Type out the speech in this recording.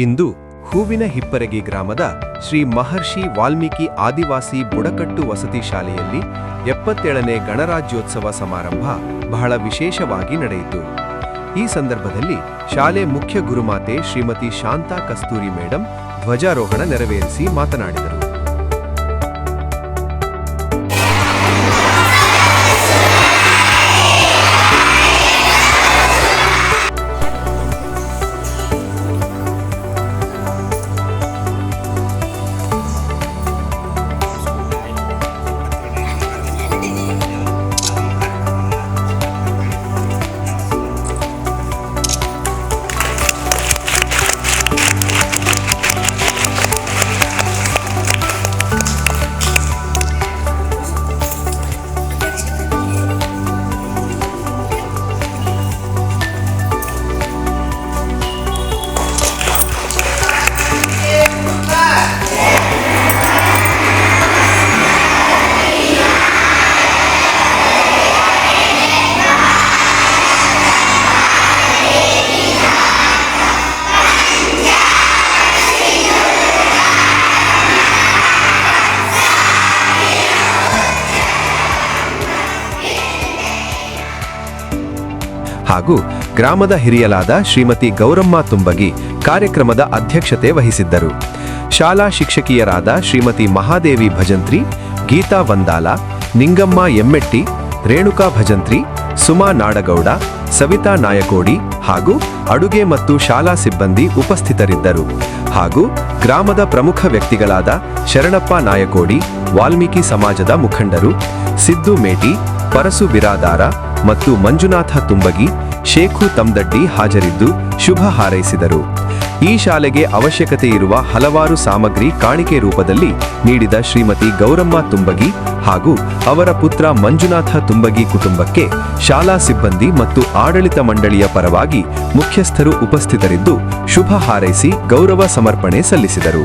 ಇಂದು ಹೂವಿನ ಹಿಪ್ಪರಗಿ ಗ್ರಾಮದ ಶ್ರೀ ಮಹರ್ಷಿ ವಾಲ್ಮೀಕಿ ಆದಿವಾಸಿ ಬುಡಕಟ್ಟು ವಸತಿ ಶಾಲೆಯಲ್ಲಿ 77ನೇ ಗಣರಾಜ್ಯೋತ್ಸವ ಸಮಾರಂಭ ಬಹಳ ವಿಶೇಷವಾಗಿ ನಡೆಯಿತು. ಈ ಸಂದರ್ಭದಲ್ಲಿ ಶಾಲೆ ಮುಖ್ಯ ಗುರುಮಾತೆ ಶ್ರೀಮತಿ ಶಾಂತಾ ಕಸ್ತೂರಿ ಮೇಡಂ ಧ್ವಜಾರೋಹಣ ನೆರವೇರಿಸಿ ಮಾತನಾಡಿದರು. ಹಾಗೂ ಗ್ರಾಮದ ಹಿರಿಯಲಾದ ಶ್ರೀಮತಿ ಗೌರಮ್ಮ ತುಂಬಗಿ ಕಾರ್ಯಕ್ರಮದ ಅಧ್ಯಕ್ಷತೆ ವಹಿಸಿದ್ದರು. ಶಾಲಾ ಶಿಕ್ಷಕಿಯರಾದ ಶ್ರೀಮತಿ ಮಹಾದೇವಿ ಭಜಂತ್ರಿ, ಗೀತಾ ವಂದಾಲ, ನಿಂಗಮ್ಮ ಎಮ್ಮೆಟ್ಟಿ, ರೇಣುಕಾ ಭಜಂತ್ರಿ, ಸುಮಾ ನಾಡಗೌಡ, ಸವಿತಾ ನಾಯಕೋಡಿ ಹಾಗೂ ಅಡುಗೆ ಮತ್ತು ಶಾಲಾ ಸಿಬ್ಬಂದಿ ಉಪಸ್ಥಿತರಿದ್ದರು. ಹಾಗೂ ಗ್ರಾಮದ ಪ್ರಮುಖ ವ್ಯಕ್ತಿಗಳಾದ ಶರಣಪ್ಪ ನಾಯಕೋಡಿ, ವಾಲ್ಮೀಕಿ ಸಮಾಜದ ಮುಖಂಡರು, ಸಿದ್ದು ಮೇಟಿ, ಪರಸು ಬಿರಾದಾರ ಮತ್ತು ಮಂಜುನಾಥ ತುಂಬಗಿ, ಶೇಖು ತಮ್ದಡ್ಡಿ ಹಾಜರಿದ್ದು ಶುಭ ಹಾರೈಸಿದರು. ಈ ಶಾಲೆಗೆ ಅವಶ್ಯಕತೆ ಇರುವ ಹಲವಾರು ಸಾಮಗ್ರಿ ಕಾಣಿಕೆ ರೂಪದಲ್ಲಿ ನೀಡಿದ ಶ್ರೀಮತಿ ಗೌರಮ್ಮ ತುಂಬಗಿ ಹಾಗೂ ಅವರ ಪುತ್ರ ಮಂಜುನಾಥ ತುಂಬಗಿ ಕುಟುಂಬಕ್ಕೆ ಶಾಲಾ ಸಿಬ್ಬಂದಿ ಮತ್ತು ಆಡಳಿತ ಮಂಡಳಿಯ ಪರವಾಗಿ ಮುಖ್ಯಸ್ಥರು ಉಪಸ್ಥಿತರಿದ್ದು ಶುಭ ಹಾರೈಸಿ ಗೌರವ ಸಮರ್ಪಣೆ ಸಲ್ಲಿಸಿದರು.